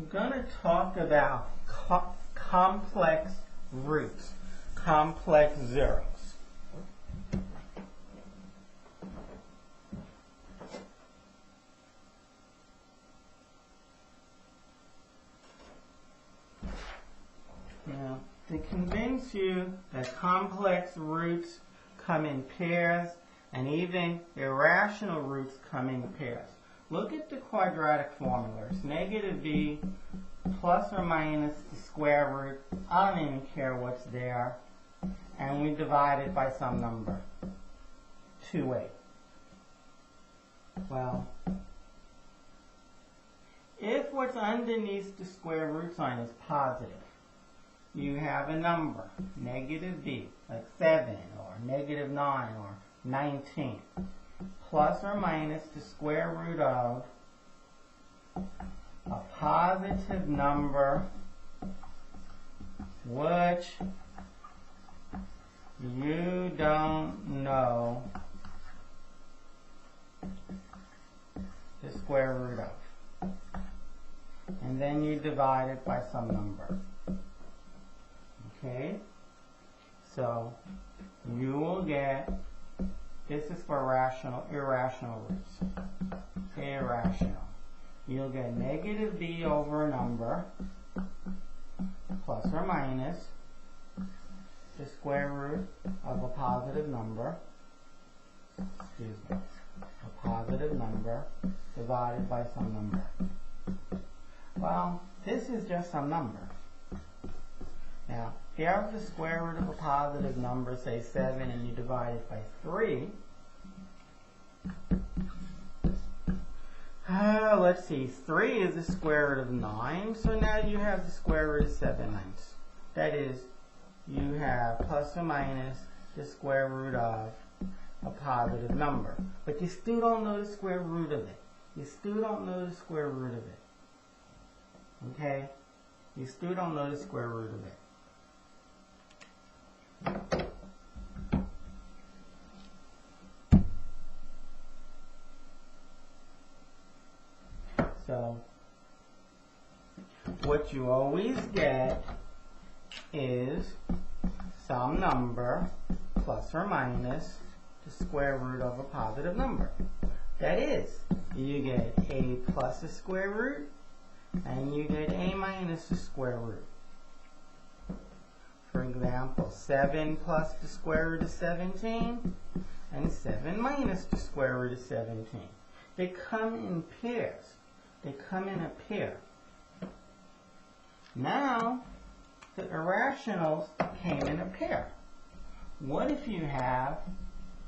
going to talk about complex roots, complex zeros. Now, to convince you that complex roots come in pairs and even irrational roots come in pairs, look at the quadratic formula. It's negative b plus or minus the square root. I don't even care what's there. And we divide it by some number, 2a. Well, if what's underneath the square root sign is positive, you have a number, negative b, like 7 or negative 9 or 19, plus or minus the square root of a positive number which you don't know the square root of. And then you divide it by some number. Okay? So you will get, this is for irrational roots. Irrational. You'll get negative b over a number plus or minus the square root of a positive number, a positive number divided by some number. Well, this is just some number. Now, if you have the square root of a positive number, say 7, and you divide it by 3, let's see, 3 is the square root of 9, so now you have the square root of 7 ninths. That is, you have plus or minus the square root of a positive number. But you still don't know the square root of it. You still don't know the square root of it. Okay? You still don't know the square root of it. So, what you always get is some number plus or minus the square root of a positive number. That is, you get a plus the square root and you get a minus the square root. For example, 7 plus the square root of 17 and 7 minus the square root of 17. They come in pairs. They come in a pair. Now, the irrationals came in a pair. What if you have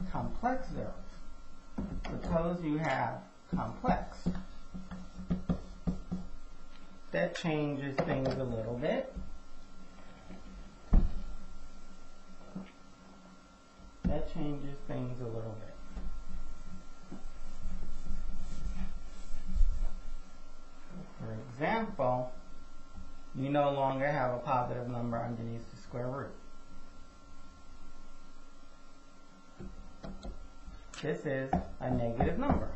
complex zeros? Suppose you have complex. That changes things a little bit. That changes things a little bit. For example, you no longer have a positive number underneath the square root. This is a negative number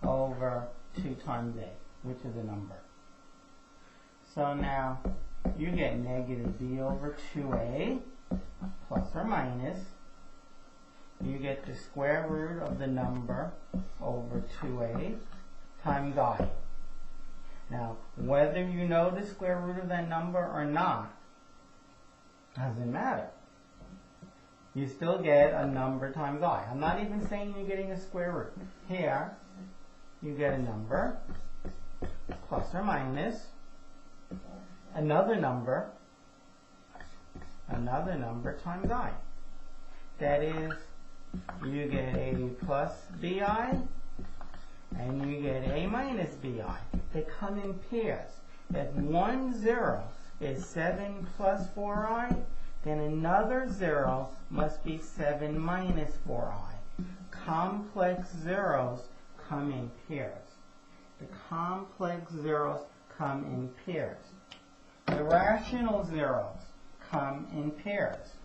over 2 times a, which is a number. So now you get negative b over 2a plus or minus. You get the square root of the number over 2a times I. Now, whether you know the square root of that number or not doesn't matter. You still get a number times I. I'm not even saying you're getting a square root. Here, you get a number plus or minus another number times I. That is, you get a plus bi and you get a minus bi. They come in pairs. If one zero is 7 plus 4i, then another 0 must be 7 minus 4i. Complex zeros come in pairs. The complex zeros come in pairs. The rational zeros come in pairs.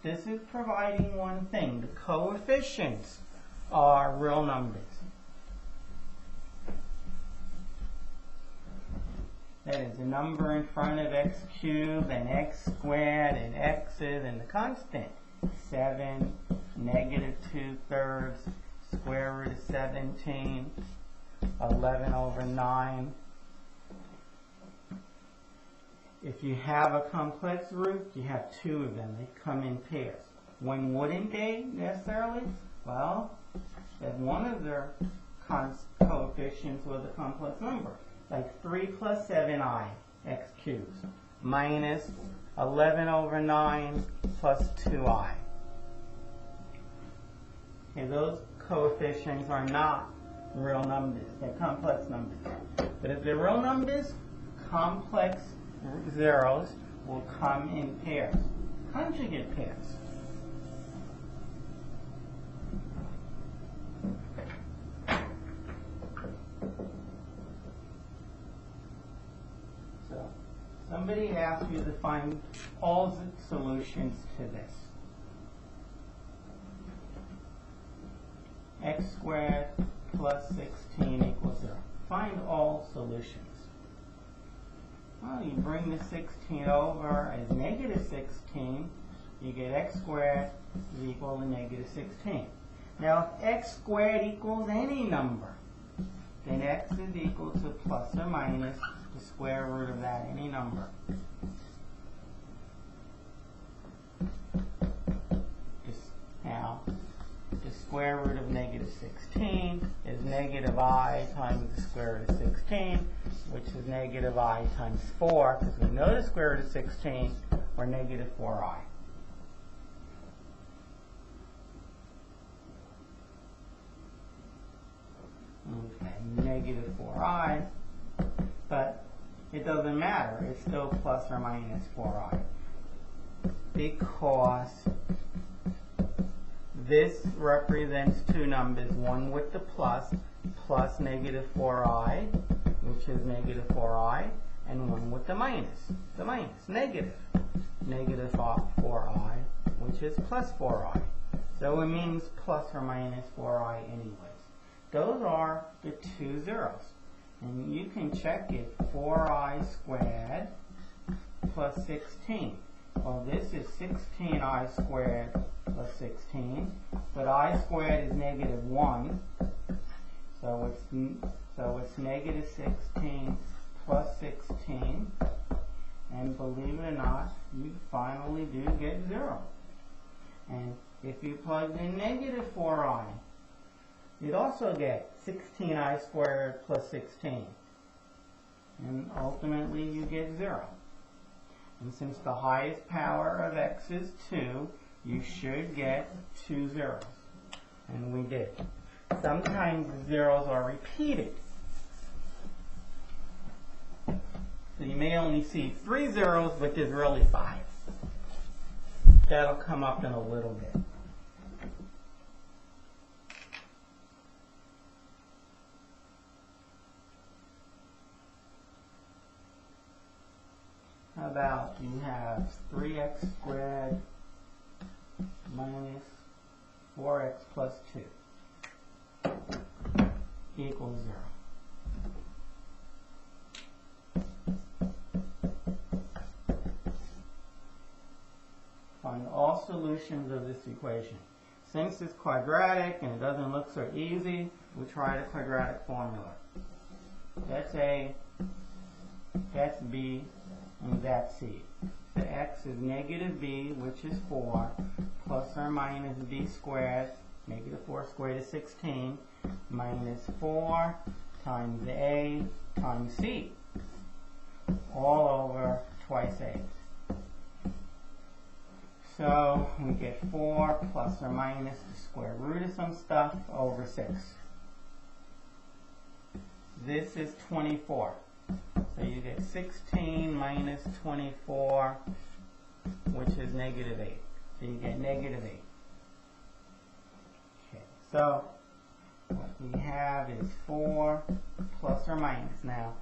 This is providing one thing. The coefficients are real numbers. That is a number in front of x cubed and x squared and x's and the constant. 7, negative 2/3, square root of 17, 11 over 9. If you have a complex root, you have two of them. They come in pairs. When wouldn't they necessarily? Well, if one of their coefficients was a complex number, like 3 plus 7i x cubed minus 11 over 9 plus 2i. Okay, those coefficients are not real numbers. They're complex numbers. But if they're real numbers, complex zeros will come in pairs, conjugate pairs. So, somebody asked you to find all the solutions to this. X squared plus 16 equals 0. Find all solutions. Well, you bring the 16 over as negative 16, you get x squared is equal to negative 16. Now, if x squared equals any number, then x is equal to plus or minus the square root of that any number. Now, the square root of negative 16 is negative I times the square root of 16, which is negative I times 4, because we know the square root of 16, or negative 4i. Okay, negative 4i, but it doesn't matter. It's still plus or minus 4i, because this represents two numbers, one with the plus, plus negative 4i, which is negative 4i, and one with the minus, negative 4i, which is plus 4i. So it means plus or minus 4i anyways. Those are the two zeros. And you can check it, 4i squared plus 16. Well, this is 16i squared plus 16, but I squared is negative 1, so it's negative 16 plus 16, and believe it or not, you finally do get 0. And if you plug in negative 4i, you'd also get 16i squared plus 16, and ultimately you get 0. And since the highest power of x is 2, you should get 2 zeros. And we did. Sometimes the zeros are repeated. So you may only see 3 zeros, but there's really 5. That'll come up in a little bit. How about you have 3x squared minus 4x plus 2 equals 0. Find all solutions of this equation. Since it's quadratic and it doesn't look so easy, we try the quadratic formula. That's A, that's B, and that's C. So x is negative b, which is 4, plus or minus b squared, negative 4 squared is 16, minus 4 times a times c, all over twice a. So we get 4 plus or minus the square root of some stuff over 6. This is 24. So you get 16 minus 24, which is negative 8. So you get negative 8. Okay, so what we have is 4 plus or minus. Now,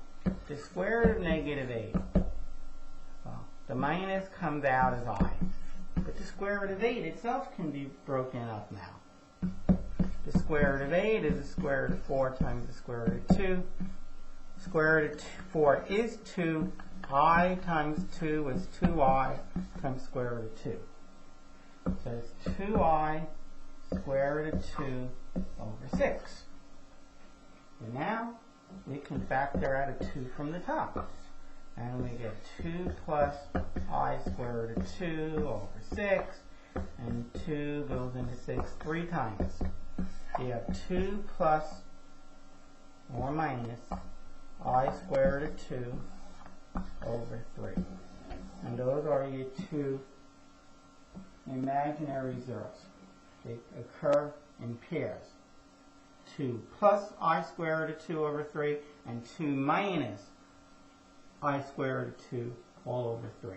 the square root of negative 8, well, the minus comes out as I. But the square root of 8 itself can be broken up now. The square root of 8 is the square root of 4 times the square root of 2. square root of 4 is 2. I times 2 is 2I times square root of 2. So it's 2I square root of 2 over 6. And now we can factor out a 2 from the top. And we get 2 plus I square root of 2 over 6. And 2 goes into 6 3 times. So you have 2 plus or minus I square root of 2 over 3. And those are your two imaginary zeros. They occur in pairs. 2 plus I square root of 2 over 3 and 2 minus I square root of 2 all over 3.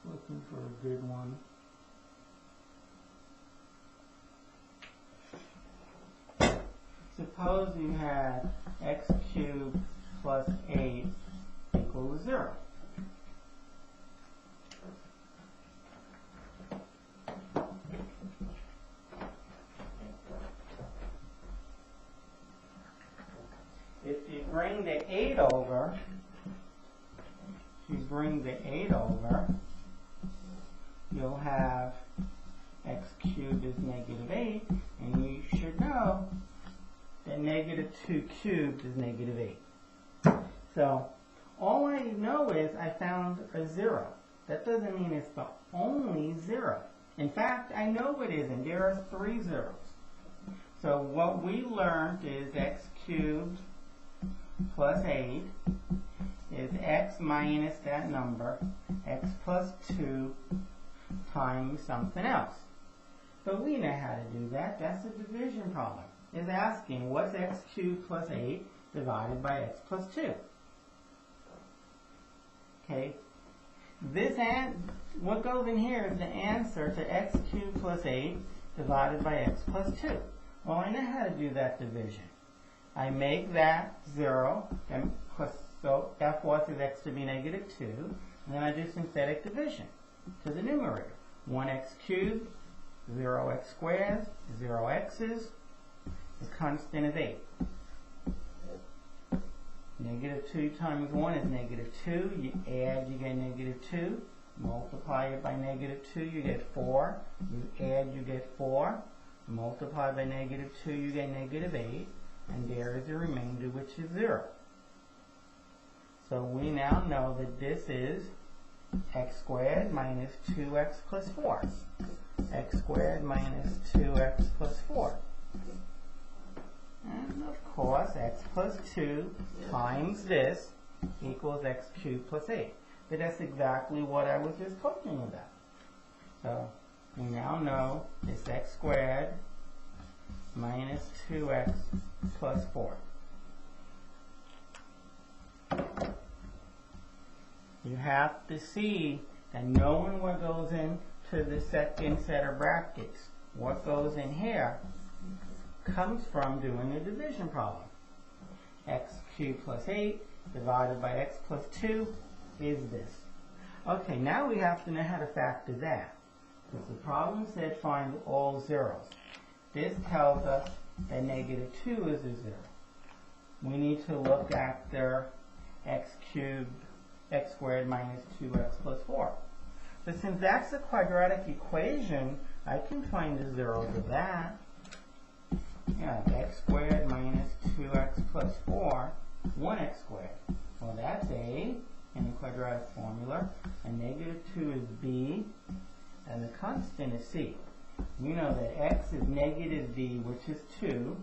Looking for a good one. Suppose you had x cubed plus 8 equals 0. If you bring the 8 over, you'll have x cubed is negative 8, and you should know that negative 2 cubed is negative 8. So all I know is I found a 0. That doesn't mean it's the only 0. In fact, I know it isn't. There are 3 zeros. So what we learned is x cubed plus 8 is x minus that number, x plus 2 times something else. But we know how to do that. That's a division problem. It's asking what's x cubed plus 8 divided by x plus 2. Okay, what goes in here is the answer to x cubed plus 8 divided by x plus 2. Well, I know how to do that division. I make that 0, so that forces x to be negative 2, and then I do synthetic division to the numerator. 1x cubed, 0x squared, 0x's, the constant is 8. Negative 2 times 1 is negative 2. You add, you get negative 2. Multiply it by negative 2, you get 4. You add, you get 4. Multiply by negative 2, you get negative 8. And there is a remainder, which is 0. So we now know that this is x squared minus 2x plus 4. X squared minus 2x plus 4. And of course, x plus 2 times this equals x cubed plus 8. But that's exactly what I was just talking about. So we now know it's x squared minus 2x plus 4. You have to see that knowing what goes into the second set of brackets, what goes in here, comes from doing a division problem. X cubed plus 8 divided by x plus 2 is this. Okay, now we have to know how to factor that. Because the problem said find all zeros. This tells us that negative 2 is a 0. We need to look at their x squared minus 2x plus 4. But since that's a quadratic equation, I can find the zeros of that. Yeah, x squared minus 2x plus 4, 1x squared. Well, that's A in the quadratic formula, and negative 2 is B, and the constant is C. We know that x is negative b, which is 2,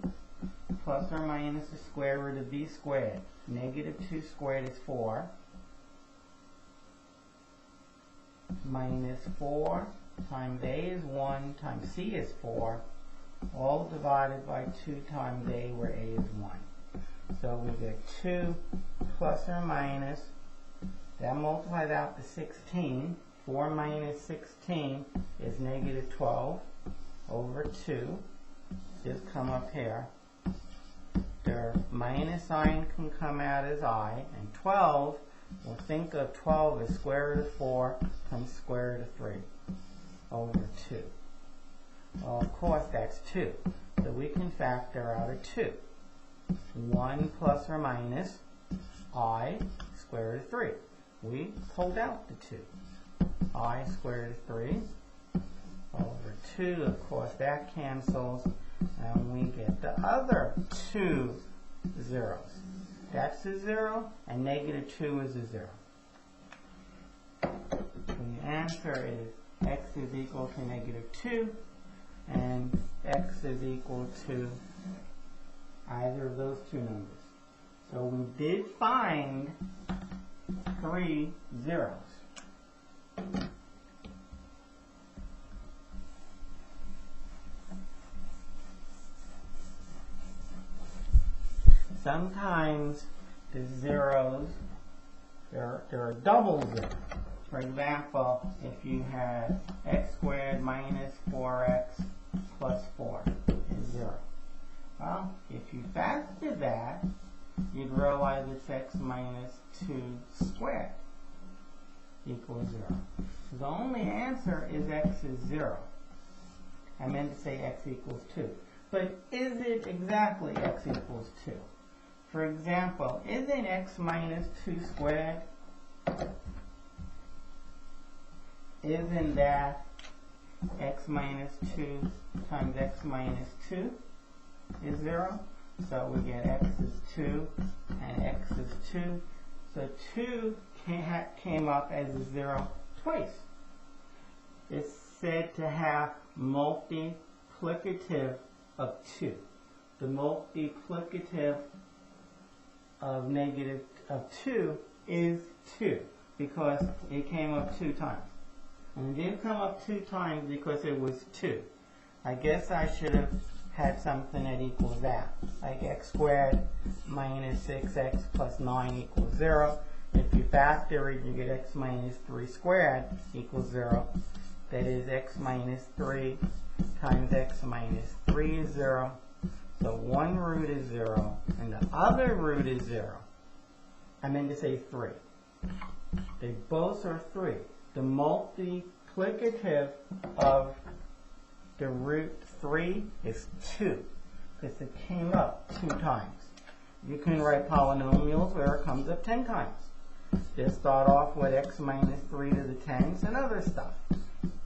plus or minus the square root of b squared. Negative 2 squared is 4, minus 4 times a is 1 times c is 4, all divided by 2 times a, where a is 1. So we get 2 plus or minus, that multiplies out to 16. 4 minus 16 is negative 12 over 2. Just come up here. The minus sign can come out as I, and 12, we'll think of 12 as square root of 4 times square root of 3 over 2. Well, of course, that's 2. So we can factor out a 2. 1 plus or minus I square root of 3. We pulled out the 2. I square root of 3 over 2. Of course, that cancels. And we get the other 2 zeros. That's a 0, and negative 2 is a 0. So the answer is x is equal to negative 2, and x is equal to either of those two numbers. So we did find 3 zeros. Sometimes the zeros, there are double zeros. For example, if you had x squared minus 4x plus 4 is 0. Well, if you factor that, you'd realize it's x minus 2 squared equals 0. So the only answer is x is 0. I meant to say x equals 2. But is it exactly x equals 2? For example, isn't x minus 2 squared? Isn't that x minus 2 times x minus 2 is 0? So we get x is 2 and x is 2. So 2 came up as a 0 twice. It's said to have multiplicative of 2. The multiplicative of negative of 2 is 2 because it came up 2 times. And it didn't come up 2 times because it was 2. I guess I should have had something that equals that. Like x squared minus 6x plus 9 equals 0. If you factor it, you get x minus 3 squared equals 0. That is x minus 3 times x minus 3 is 0. So one root is 0, and the other root is 0. I meant to say 3. They both are 3. The multiplicative of the root 3 is 2, because it came up 2 times. You can write polynomials where it comes up 10 times. Just start off with x minus 3 to the 10s and other stuff.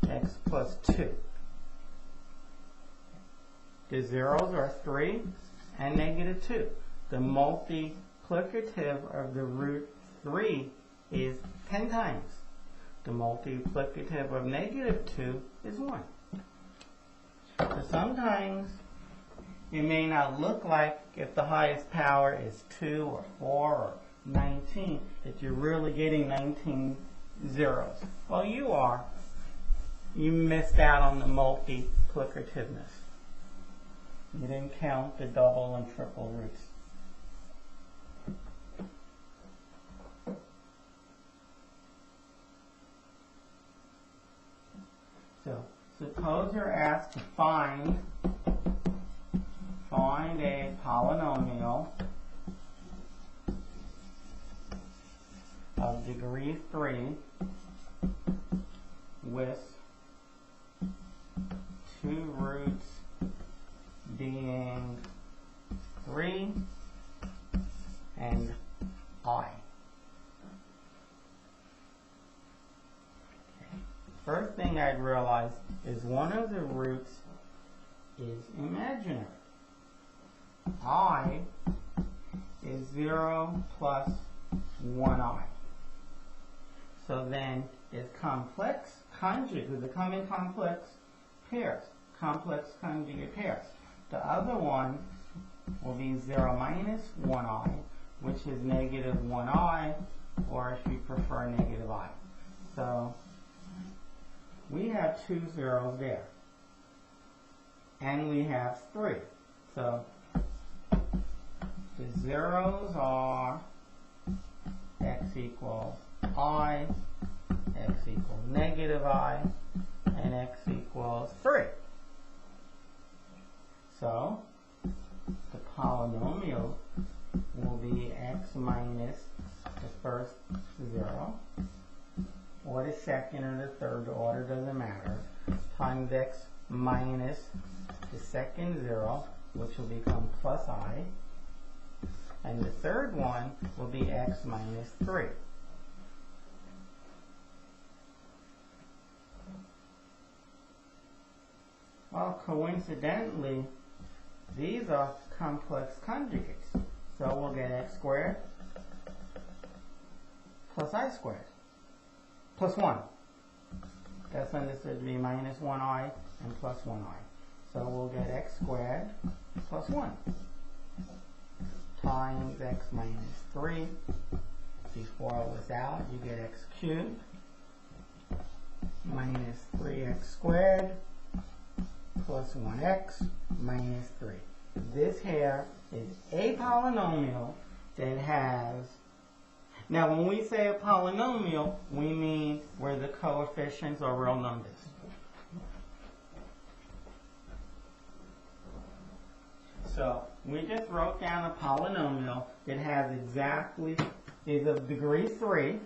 X plus 2. The zeros are 3 and negative 2. The multiplicative of the root 3 is 10 times. The multiplicative of negative 2 is 1. So sometimes it may not look like if the highest power is 2 or 4 or 19 that you're really getting 19 zeros. Well, you are. You missed out on the multiplicativeness. You didn't count the double and triple roots. So, suppose you're asked to find a polynomial of degree 3 with 2 roots being 3 and I. First thing I'd realize is one of the roots is imaginary. I is 0 plus 1i. So then it's complex conjugate. They come in complex pairs, complex conjugate pairs. The other one will be 0 minus 1i, which is negative 1i, or if you prefer, negative I. So we have 2 zeros there. And we have 3. So the zeros are x equals I, x equals negative I, and x equals 3. So the polynomial will be x minus the first 0, or the second or the third order, doesn't matter, times x minus the second 0, which will become plus I, and the third one will be x minus 3. Well, coincidentally, these are complex conjugates. So we'll get x squared plus I squared plus 1. That's understood to be minus 1I and plus 1I. So we'll get x squared plus 1 times x minus 3. Before it was out, you get x cubed minus 3x squared plus 1x minus 3. This here is a polynomial that has, now when we say a polynomial, we mean where the coefficients are real numbers. So we just wrote down a polynomial that has exactly, is of degree 3.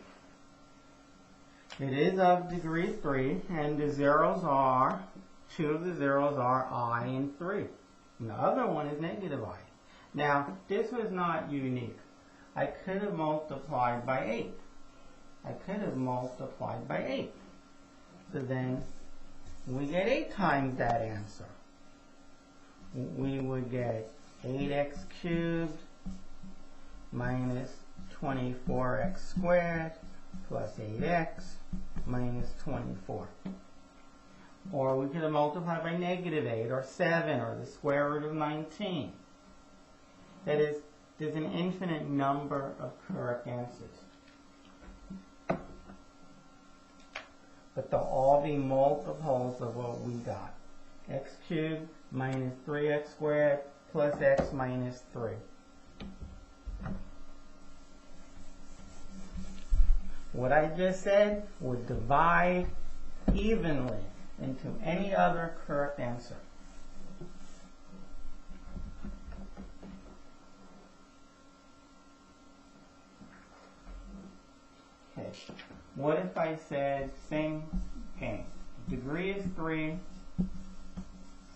It is of degree 3, and the zeros are, 2 of the zeros are I and 3. And the other one is negative I. Now, this was not unique. I could have multiplied by 8. I could have multiplied by 8. So then, we get 8 times that answer. We would get 8x cubed minus 24x squared plus 8x minus 24. Or we could have multiplied by negative 8 or 7 or the square root of 19. That is, there's an infinite number of correct answers. But they'll all be multiples of what we got. X cubed minus 3x squared plus x minus 3. What I just said would divide evenly into any other correct answer. Okay, what if I said same game? Degree is 3,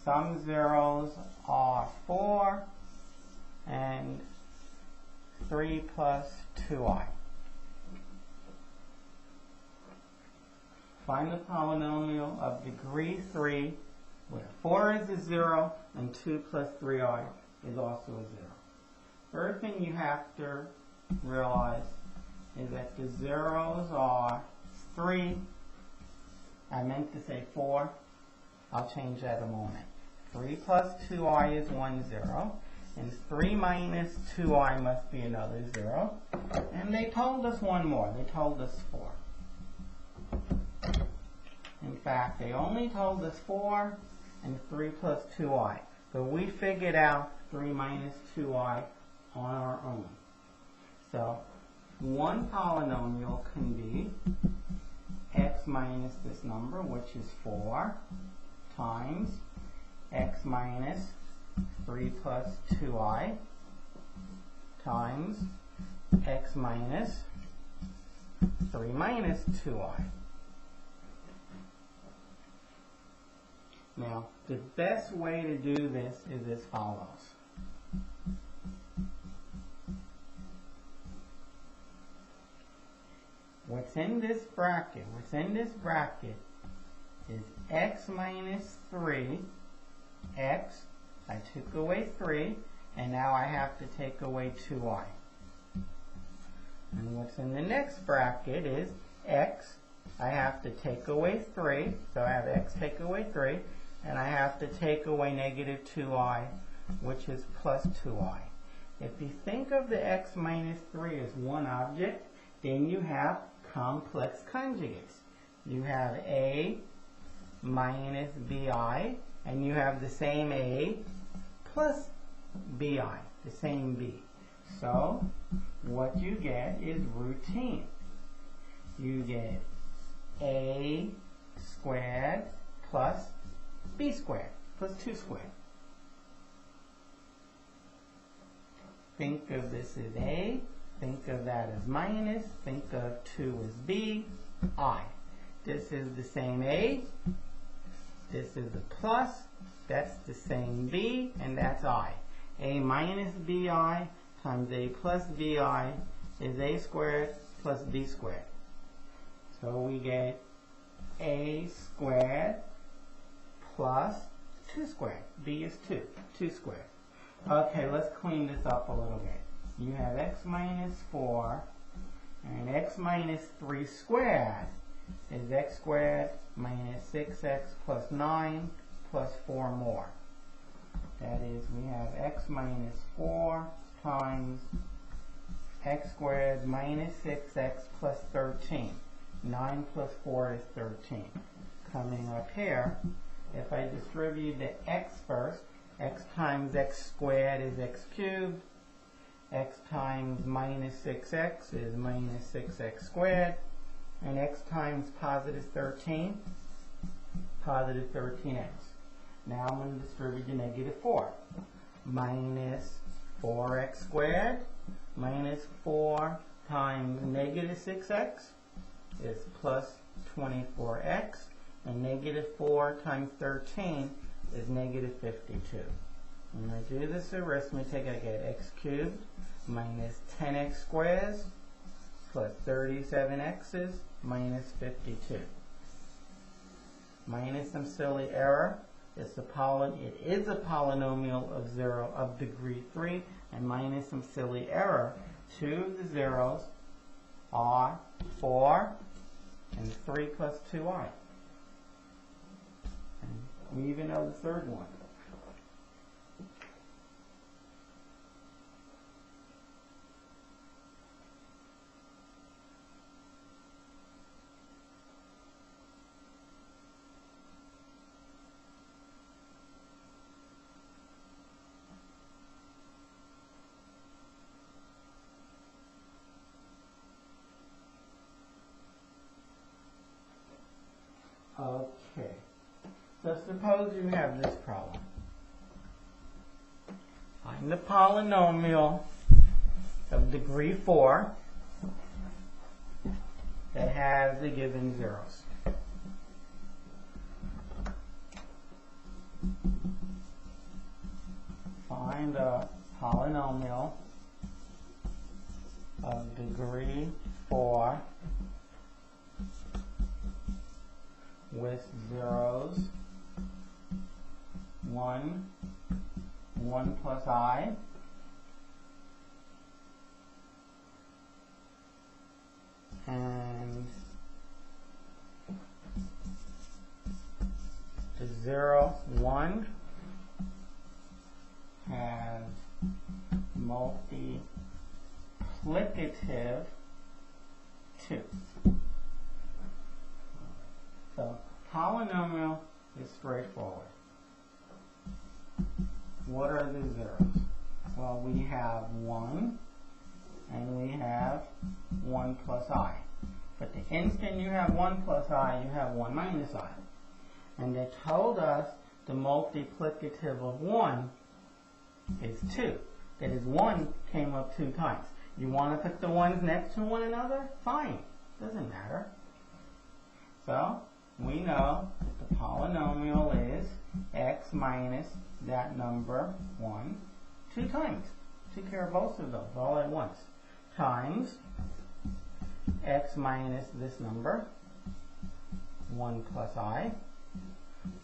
some zeros are 4, and 3 plus 2i. Find the polynomial of degree 3 where 4 is a 0 and 2 plus 3i is also a 0. First thing you have to realize is that the zeros are 3. I meant to say 4. I'll change that in a moment. 3 plus 2i is 1 0. And 3 minus 2i must be another 0. And they told us one more. They told us 4. In fact, they only told us 4 and 3 plus 2i. But we figured out 3 minus 2i on our own. So, one polynomial can be x minus this number, which is 4, times x minus 3 plus 2i, times x minus 3 minus 2i. Now, the best way to do this is as follows. What's in this bracket is x minus 3, x, I took away 3, and now I have to take away 2i. And what's in the next bracket is x, I have to take away 3, so I have x take away 3, and I have to take away negative 2i, which is plus 2i. If you think of the x minus 3 as one object, then you have complex conjugates. You have a minus bi, and you have the same a plus bi, the same b. So what you get is routine. You get a squared plus b squared plus 2 squared. Think of this as a, think of that as minus, think of 2 as b, I. This is the same a, this is a plus, that's the same b, and that's I. A minus bi times a plus bi is a squared plus b squared. So we get a squared plus 2 squared. B is 2. 2 squared. Okay, let's clean this up a little bit. You have x minus 4 and x minus 3 squared is x squared minus 6x plus 9 plus 4 more. That is, we have x minus 4 times x squared minus 6x plus 13. 9 plus 4 is 13. Coming up here, if I distribute the x first, x times x squared is x cubed, x times minus 6x is minus 6x squared, and x times positive 13, positive 13x. Now I'm going to distribute the negative 4. Minus 4x squared minus 4 times negative 6x is plus 24x, and negative 4 times 13 is negative 52. When I do this arithmetic, I get x cubed minus 10x squares plus 37x's minus 52. Minus some silly error. It is a polynomial of 0 of degree 3, and minus some silly error, 2 of the zeros are 4 and 3 plus 2i. And we even know the third one. Okay, so suppose you have this problem. Find the polynomial of degree 4 that has the given zeros. Find a polynomial of degree 4 with zeros 1, 1 plus I, and the 0, 1 has multiplicative 2. So polynomial is straightforward. What are the zeros? Well, we have 1 and we have 1 plus I. But the instant you have 1 plus I, you have 1 minus I. And they told us the multiplicative of 1 is 2. That is, 1 came up 2 times. You want to put the ones next to one another? Fine. Doesn't matter. So we know the polynomial is x minus that number 1 2 times. Took care of both of those all at once. Times x minus this number 1 plus I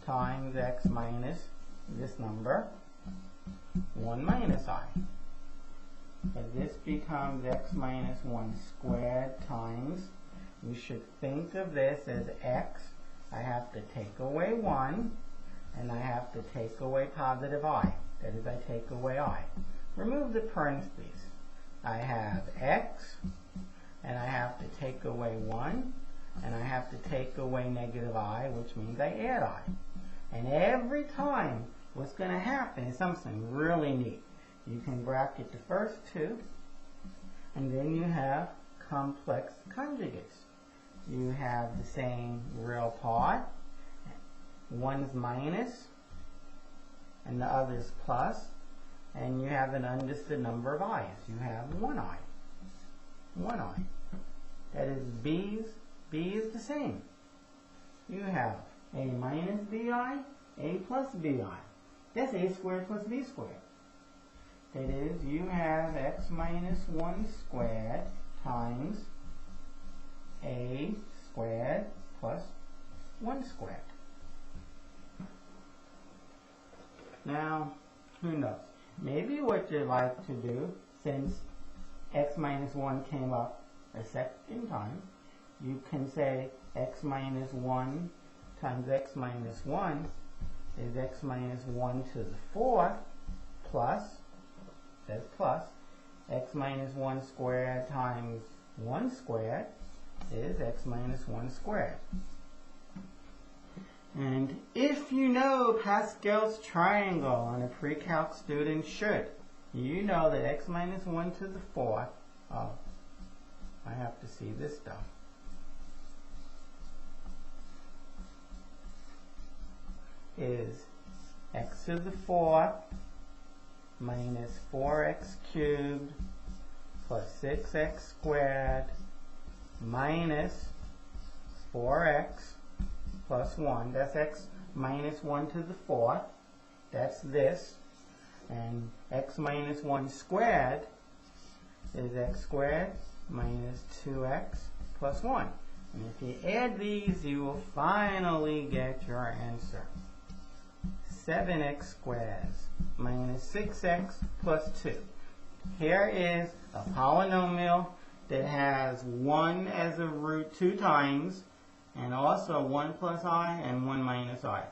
times x minus this number 1 minus I. So this becomes x minus 1 squared times, we should think of this as x. I have to take away 1, and I have to take away positive I. That is, I take away I. Remove the parentheses. I have x, and I have to take away 1, and I have to take away negative I, which means I add I. And every time, what's going to happen is something really neat. You can bracket the first two, and then you have complex conjugates. You have the same real part. One's minus, and the other is plus, and you have an understood number of i's. You have one i. One i. That is b is the same. You have a minus bi, a plus bi. That's a squared plus b squared. That is, you have x minus 1 squared times a squared plus 1 squared. Now, who knows? Maybe what you'd like to do, since x minus 1 came up a second time, you can say x minus 1 times x minus 1 is x minus 1 to the 4th plus, that's plus, x minus 1 squared times 1 squared is x minus 1 squared. And if you know Pascal's triangle, and a pre-calc student should, you know that x minus 1 to the 4th, oh, I have to see this though. Is x to the 4th minus 4x cubed plus 6x squared minus 4x plus 1. That's x minus 1 to the 4th. That's this. And x minus 1 squared is x squared minus 2x plus 1. And if you add these, you will finally get your answer. 7x squared minus 6x plus 2. Here is a polynomial that has 1 as a root 2 times, and also 1 plus I and 1 minus I.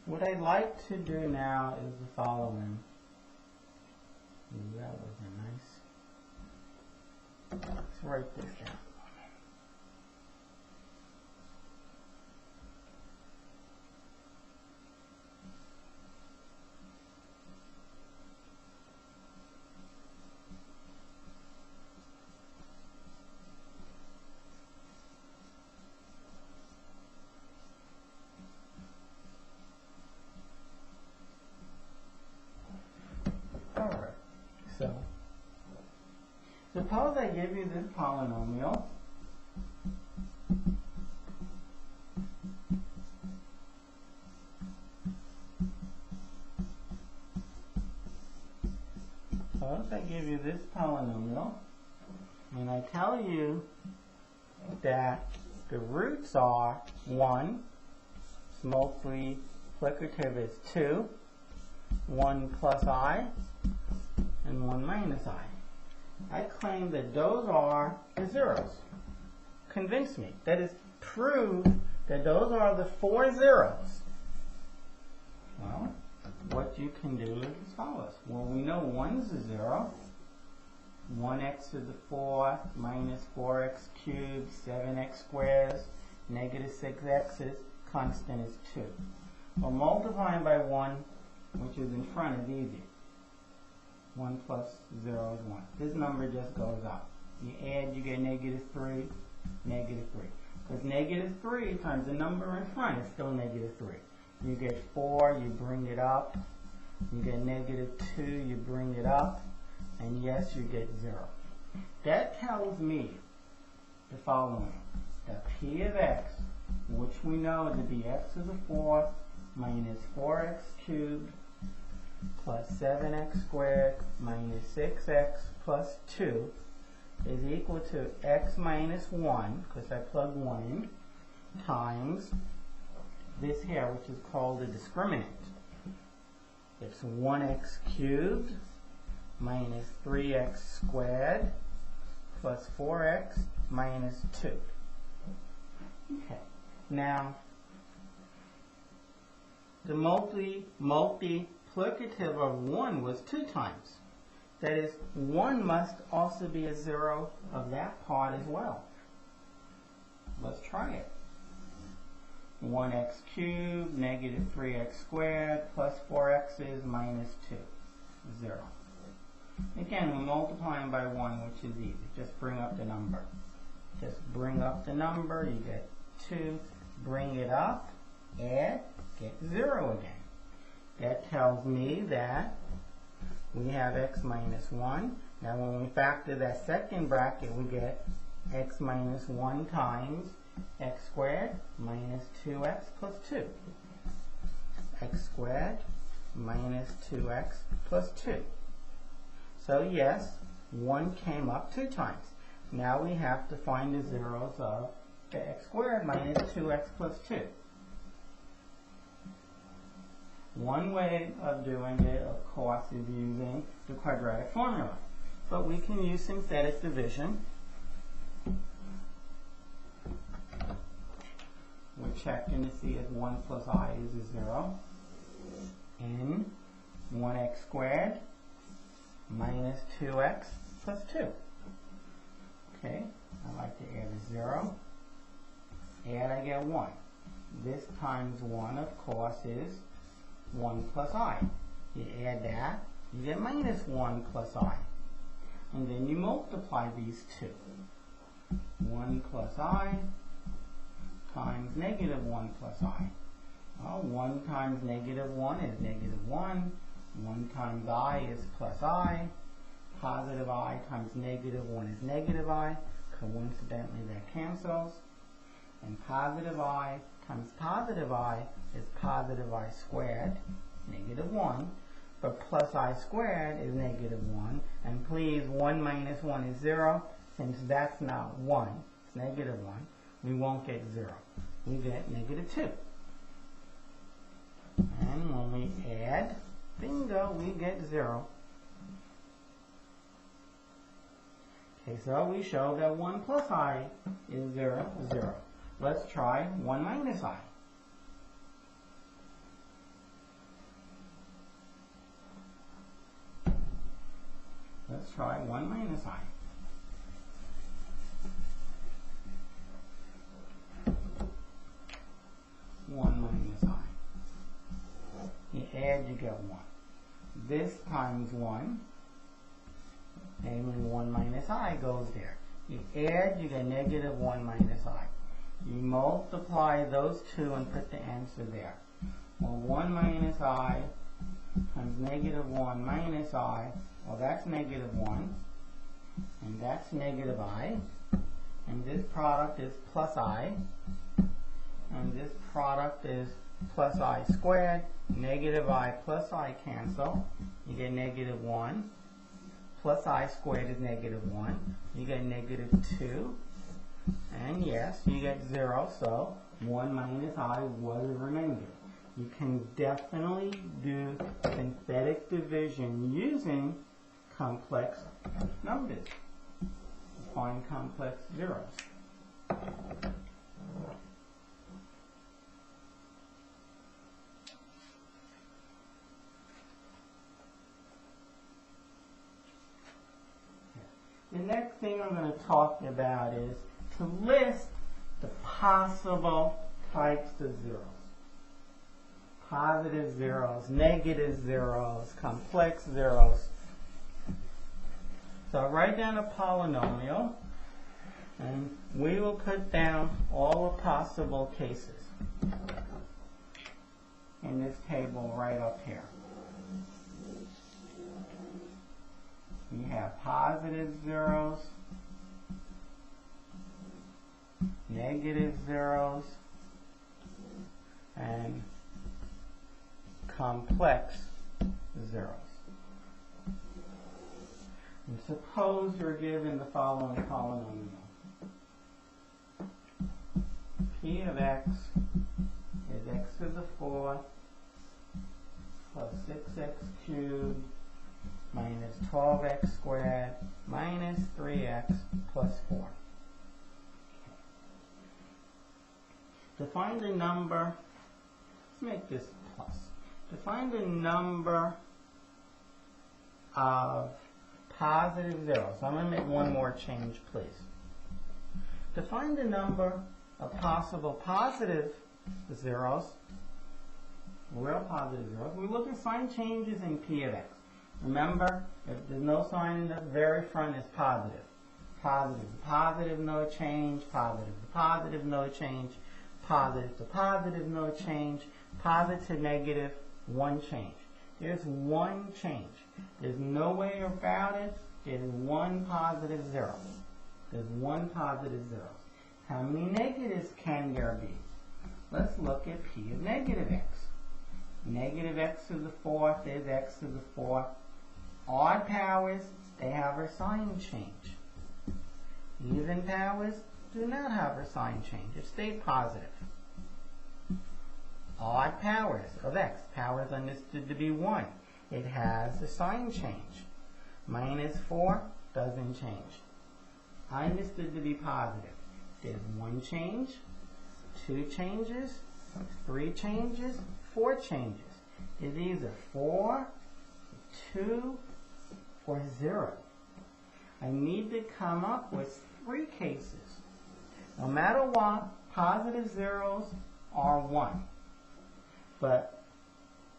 What I'd like to do now is the following. Ooh, that was nice. Let's write this down. So, suppose I give you this polynomial. Suppose I give you this polynomial, and I tell you that the roots are 1, it's multiplicative is 2, 1 plus I, and 1 minus I. I claim that those are the zeros. Convince me. That is, prove that those are the 4 zeros. Well, what you can do is as follows. Well, we know 1 is a 0. 1x to the 4th minus 4x cubed, 7x squares, negative 6x's, constant is 2. Well, multiplying by 1, which is in front, is easy. 1 plus 0 is 1. This number just goes up. You add, you get negative 3, negative 3. Because negative 3 times the number in front is still negative 3. You get 4, you bring it up. You get negative 2, you bring it up. And yes, you get 0. That tells me the following. That p of x, which we know to be x to the 4th minus 4x cubed plus 7x squared minus 6x plus 2 is equal to x minus 1, because I plugged 1 in, times this here, which is called the discriminant. It's 1x cubed minus 3x squared plus 4x minus 2. Okay. Now, the multiplicative of 1 was 2 times. That is, 1 must also be a 0 of that part as well. Let's try it. 1x cubed negative 3x squared plus 4x is minus 2. 0. Again, we're multiplying by 1, which is easy. Just bring up the number. Just bring up the number. You get 2. Bring it up. Add. Get 0 again. That tells me that we have x minus 1. Now when we factor that second bracket, we get x minus 1 times x squared minus 2x plus 2. X squared minus 2x plus 2. So yes, 1 came up 2 times. Now we have to find the zeros of the x squared minus 2x plus 2. One way of doing it, of course, is using the quadratic formula. But we can use synthetic division. We're checking to see if 1 plus I is a 0. And 1x squared minus 2x plus 2. Okay, I like to add a 0. Add, I get 1. This times 1, of course, is 1 plus I. You add that, you get minus 1 plus I. And then you multiply these two. 1 plus I times negative 1 plus I. Well, 1 times negative 1 is negative 1. 1 times I is plus I. Positive I times negative 1 is negative I. Coincidentally, that cancels. And positive I times positive I is positive I squared, negative 1. But plus I squared is negative 1. And please, 1 minus 1 is 0. Since that's not 1, it's negative 1, we won't get 0. We get negative 2. And when we add, bingo, we get 0. Okay, so we show that 1 plus I is 0, 0. Let's try 1 minus I. Let's try 1 minus I. You add, you get 1. This times 1, namely 1 minus I goes there. You add, you get negative 1 minus I. You multiply those two and put the answer there. Well, 1 minus I times negative 1 minus I, well, that's negative 1, and that's negative I, and this product is plus I, and this product is plus I squared. Negative I plus I cancel. You get negative 1. Plus I squared is negative 1. You get negative 2. And yes, you get 0. So 1 minus I was a remainder. You can definitely do synthetic division using complex numbers. Find complex zeros. The next thing I'm going to talk about is to list the possible types of zeros. Positive zeros, negative zeros, complex zeros. So write down a polynomial, and we will put down all the possible cases in this table right up here. We have positive zeros, negative zeros, and complex zeros. And suppose you're given the following polynomial. P of x is x to the 4 plus 6x cubed minus 12x squared minus 3x plus 4. Okay. To find the number, let's make this plus. To find the number of positive zeros, I'm going to make one more change, please. To find the number of possible positive zeros, real positive zeros, we look at sign changes in P of x. Remember, if there's no sign in the very front, it's positive. Positive to positive, no change. Positive to positive, no change. Positive to positive, no change. Positive to negative, one change. There's one change. There's no way about it. There's one positive zero. There's one positive zero. How many negatives can there be? Let's look at P of negative x. Negative x to the 4th is x to the 4th. Odd powers, they have a sign change. Even powers do not have a sign change. It stays positive. Odd powers of x, powers understood to be 1. It has a sign change. Minus 4 doesn't change. Understood to be positive. There's 1 change, 2 changes, 3 changes, 4 changes. It's either 4, 2, or 0. I need to come up with 3 cases. No matter what, positive zeros are 1. But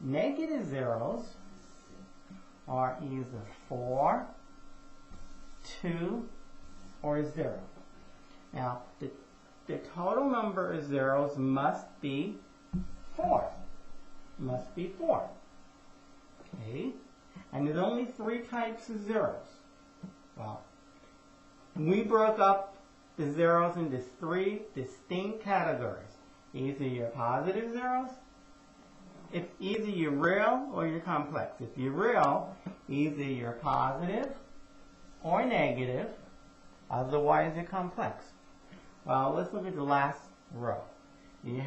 negative zeros are either 4, 2, or 0. Now, the total number of zeros must be 4. Must be 4. Okay? And there's only 3 types of zeros. Well, we broke up the zeros into 3 distinct categories. Either your positive zeros, if either you're real or you're complex. If you're real, either you're positive or negative, otherwise you're complex. Well, let's look at the last row. You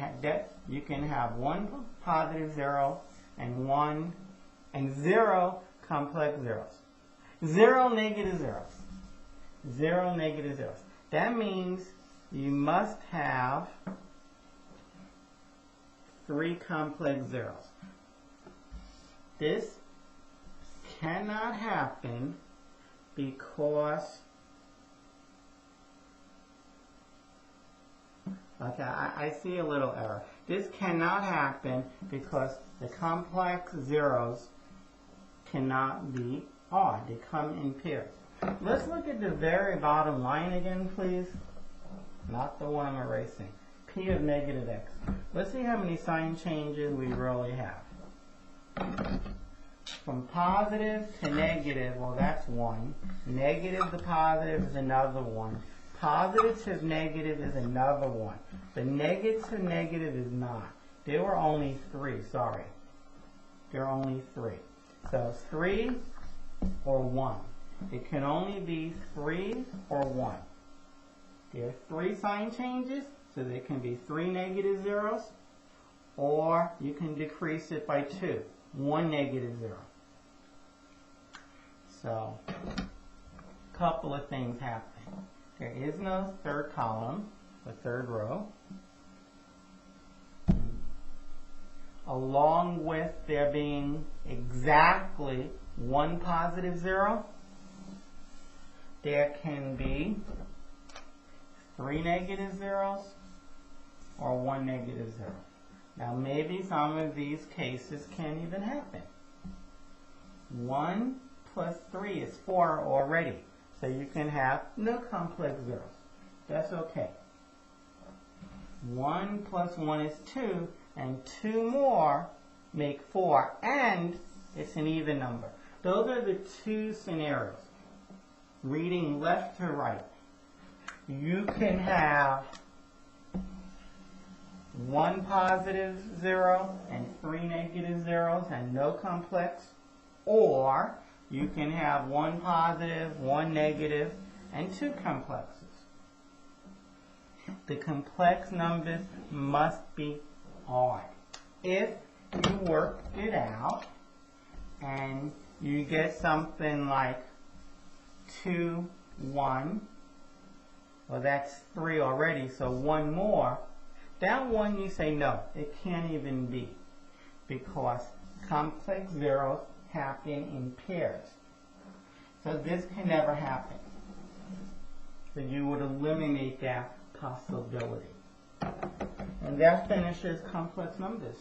can have 1 positive zero and 0 complex zeros. 0 negative zeros. 0 negative zeros. That means you must have 3 complex zeros. This cannot happen because okay, I see a little error. This cannot happen because the complex zeros cannot be odd. They come in pairs. Let's look at the very bottom line again, please. Not the one I'm erasing. P of negative x. Let's see how many sign changes we really have. From positive to negative, well, that's 1. Negative to positive is another 1. Positive to negative is another 1. The negative to negative is not. There were only 3, sorry. There are only 3. So 3 or 1. It can only be 3 or 1. There are 3 sign changes, so there can be 3 negative zeros, or you can decrease it by 2. 1 negative zero. So, a couple of things happen. There is no third column, the third row. Along with there being exactly 1 positive zero, there can be 3 negative zeros or 1 negative zero. Now maybe some of these cases can't even happen. 1 plus 3 is 4 already. So you can have no complex zeros. That's okay. 1 plus 1 is 2, and 2 more make 4, and it's an even number. Those are the 2 scenarios. Reading left to right. You can have 1 positive zero and 3 negative zeros and no complex, Or you can have one positive, one negative, and two complexes. The complex numbers must be odd. If you work it out and you get something like 2, 1, well, that's 3 already, so one more. That one you say no, it can't even be, because complex zeros happen in pairs. So this can never happen. So you would eliminate that possibility. And that finishes complex numbers.